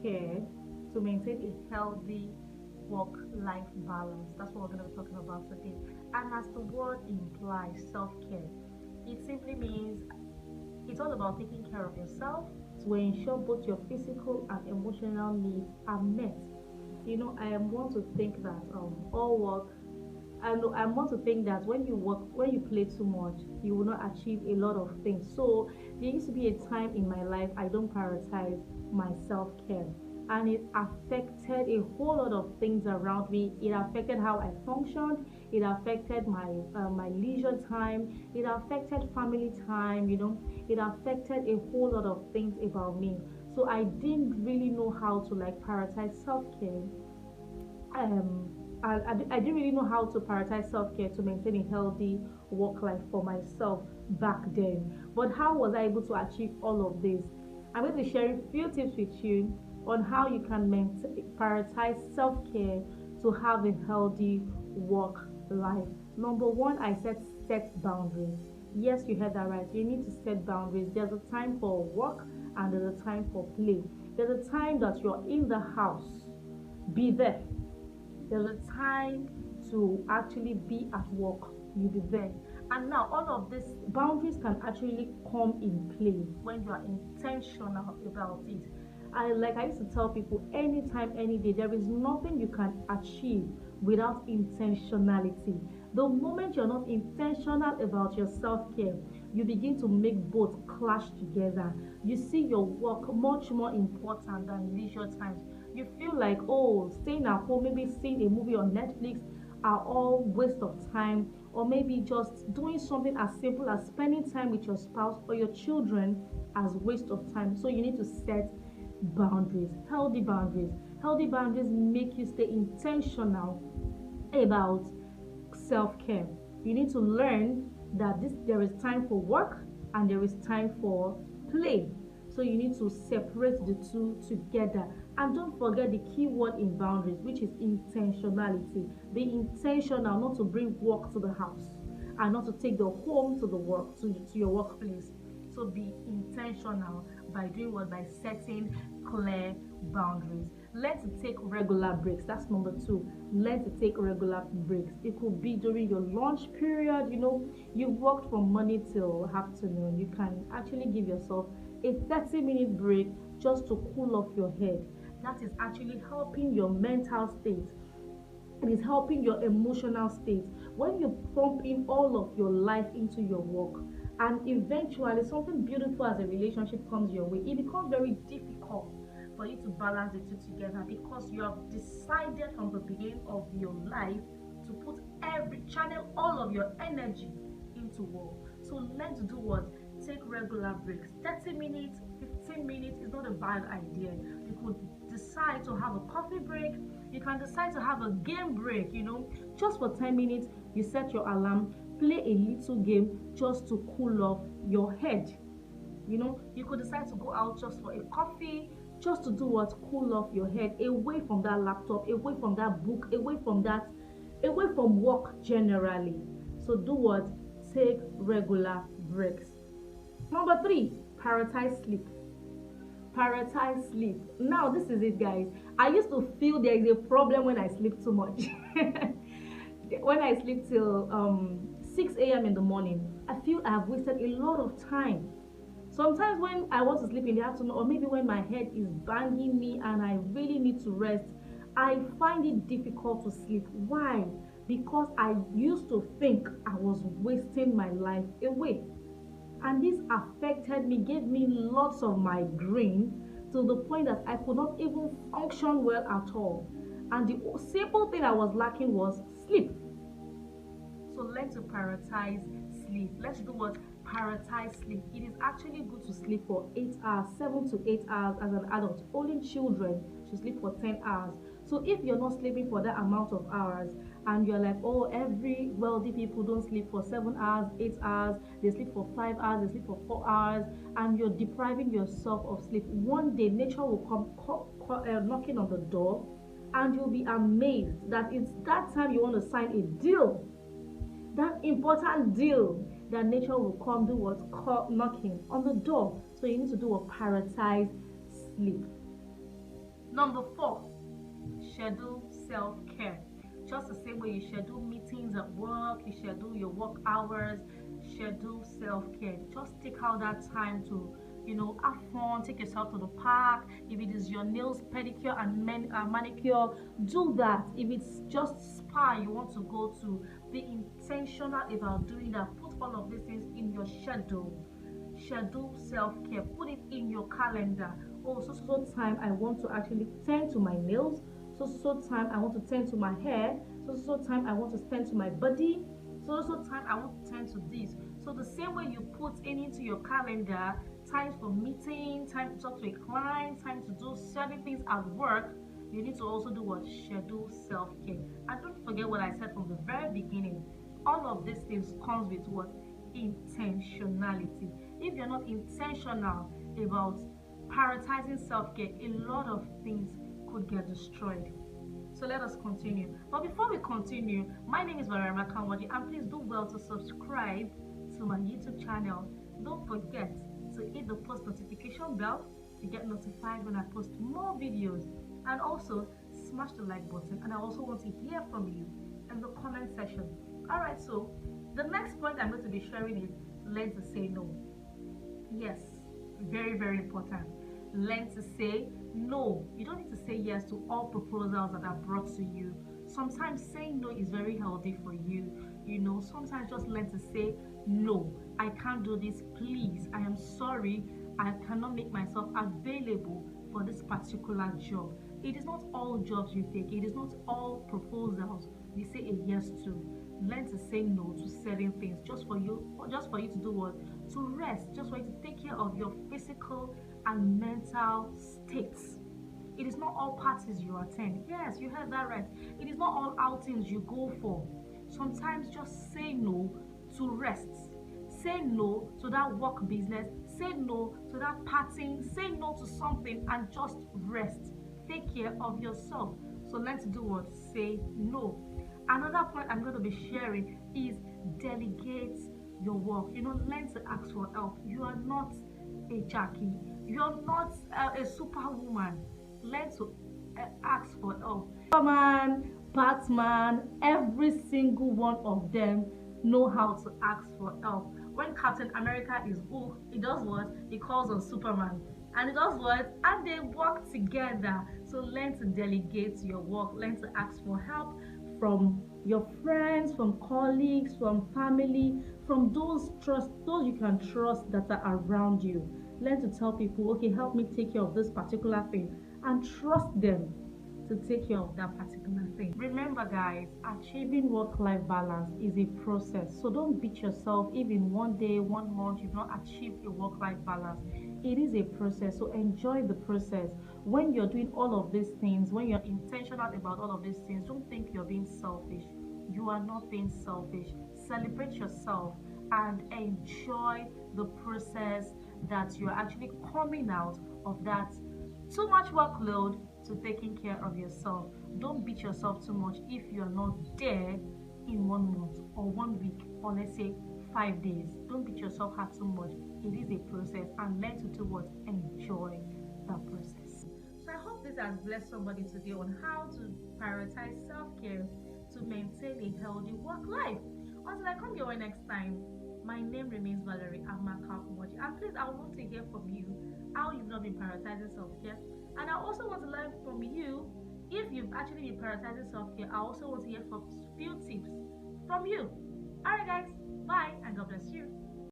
self-care to maintain a healthy work-life balance. That's what we're going to be talking about today. And as the word implies, self-care, it simply means it's all about taking care of yourself to ensure both your physical and emotional needs are met. I am one to think that all work and I want to think that when you play too much, you will not achieve a lot of things. So there used to be a time in my life I don't prioritize my self care, and it affected a whole lot of things around me. It affected how I functioned. It affected my leisure time. It affected family time. It affected a whole lot of things about me. So I didn't really know how to like prioritize self care. I didn't really know how to prioritize self-care to maintain a healthy work life for myself back then. But how was I able to achieve all of this? I'm going to be sharing a few tips with you on how you can prioritize self-care to have a healthy work life. Number one, I said set boundaries. Yes, you heard that right. You need to set boundaries. There's a time for work and there's a time for play. There's a time that you're in the house, be there. There's a time to actually be at work, you be there. And now all of these boundaries can actually come in play when you are intentional about it. I used to tell people, anytime, any day, there is nothing you can achieve without intentionality. The moment you're not intentional about your self-care, you begin to make both clash together. You see your work much more important than leisure times. You feel like, oh, staying at home, maybe seeing a movie on Netflix are all waste of time, or maybe just doing something as simple as spending time with your spouse or your children as waste of time. So you need to set boundaries, healthy boundaries. Healthy boundaries make you stay intentional about self-care. You need to learn that there is time for work and there is time for play. So you need to separate the two together. And don't forget the key word in boundaries, which is intentionality. Be intentional not to bring work to the house and not to take the home to the work to your workplace. So be intentional by doing what? By setting clear boundaries. Learn to take regular breaks. That's number two. Learn to take regular breaks. It could be during your lunch period. You've worked from morning till afternoon. You can actually give yourself a 30-minute break just to cool off your head. That is actually helping your mental state. It is helping your emotional state. When you pump in all of your life into your work, and eventually something beautiful as a relationship comes your way, it becomes very difficult for you to balance the two together because you have decided from the beginning of your life to put every channel all of your energy into work. So learn to do what? Take regular breaks. 30 minutes, 15 minutes is not a bad idea. You could decide to have a coffee break. You can decide to have a game break, just for 10 minutes. You set your alarm, play a little game just to cool off your head. You could decide to go out just for a coffee, just to do what? Cool off your head, away from that laptop, away from that book, away from work generally. So do what? Take regular breaks. Number three, prioritize sleep. Prioritize sleep. Now, this is it, guys. I used to feel there is a problem when I sleep too much. When I sleep till 6 a.m. in the morning, I feel I have wasted a lot of time. Sometimes when I want to sleep in the afternoon, or maybe when my head is banging me and I really need to rest, I find it difficult to sleep. Why? Because I used to think I was wasting my life away. And this affected me, gave me lots of migraine to the point that I could not even function well at all. And the simple thing I was lacking was sleep. So learn to prioritize sleep. Let's do what? Prioritize sleep. It is actually good to sleep for 8 hours, 7 to 8 hours as an adult. Only children should sleep for 10 hours. So if you're not sleeping for that amount of hours and you're like, oh, every wealthy people don't sleep for 7 hours, 8 hours, they sleep for 5 hours, they sleep for 4 hours, and you're depriving yourself of sleep, one day nature will come knocking on the door, and you'll be amazed that it's that time you want to sign a deal, that important deal, that nature will come do what? Knocking on the door. So you need to do a prioritize sleep. Number 4, schedule self-care. Just the same way you schedule meetings at work, you schedule your work hours, schedule self-care. Just take out that time to, have fun, take yourself to the park. If it is your nails, pedicure and manicure, do that. If it's just spa you want to go to, be intentional about doing that. Put all of these things in your schedule. Schedule self-care, put it in your calendar. Oh, so time I want to actually tend to my nails, so time I want to tend to my hair, so time I want to tend to my body, so time I want to tend to this. So the same way you put into your calendar time for meeting, time to talk to a client, time to do certain things at work, you need to also do what? Schedule self-care. And don't forget what I said from the very beginning. All of these things comes with what? Intentionality. If you're not intentional about prioritizing self-care, a lot of things could get destroyed. So let us continue. But before we continue, my name is Valerie Makanwaji, and please do well to subscribe to my YouTube channel. Don't forget to hit the post notification bell to get notified when I post more videos, and also smash the like button. And I also want to hear from you in the comment section. Alright, so the next point I'm going to be sharing is learn to say no. Yes, very, very important. Learn to say no. You don't need to say yes to all proposals that are brought to you. Sometimes saying no is very healthy for you. Sometimes just learn to say no. I can't do this, please. I am sorry. I cannot make myself available for this particular job. It is not all jobs you take. It is not all proposals you say a yes to. Learn to say no to certain things just for you to do what? To rest, just for you to take care of your physical and mental states. It is not all parties you attend. Yes, you heard that right. It is not all outings you go for. Sometimes just say no to rest. Say no to that work business. Say no to that partying. Say no to something and just rest. Take care of yourself. So learn to do what? Say no. Another point I'm going to be sharing is delegate your work. Learn to ask for help. You are not a Jackie. You are not a superwoman. Learn to ask for help. Superman, Batman, every single one of them know how to ask for help. When Captain America is Hulk, he does what? He calls on Superman. And he does what? And they work together. So learn to delegate your work. Learn to ask for help from your friends, from colleagues, from family, from those you can trust that are around you. Learn to tell people, okay, help me take care of this particular thing, and trust them to take care of that particular thing. Remember, guys, achieving work-life balance is a process. So don't beat yourself if in one day, 1 month you've not achieved a work-life balance. It is a process, so enjoy the process. When you're doing all of these things, when you're intentional about all of these things, don't think you're being selfish. You are not being selfish. Celebrate yourself and enjoy the process that you're actually coming out of that too much workload to taking care of yourself. Don't beat yourself too much if you're not there in 1 month or 1 week, or let's say 5 days. Don't beat yourself hard too much. It is a process, and learn to do what? Enjoy the process. So I hope this has blessed somebody today on how to prioritize self-care to maintain a healthy work life. Until I come your way next time, my name remains Valerie Amaka Umoji. And please, I want to hear from you how you've not been prioritizing self-care. And I also want to learn from you if you've actually been prioritizing self-care. I also want to hear from few tips from you. Alright guys, bye and God bless you.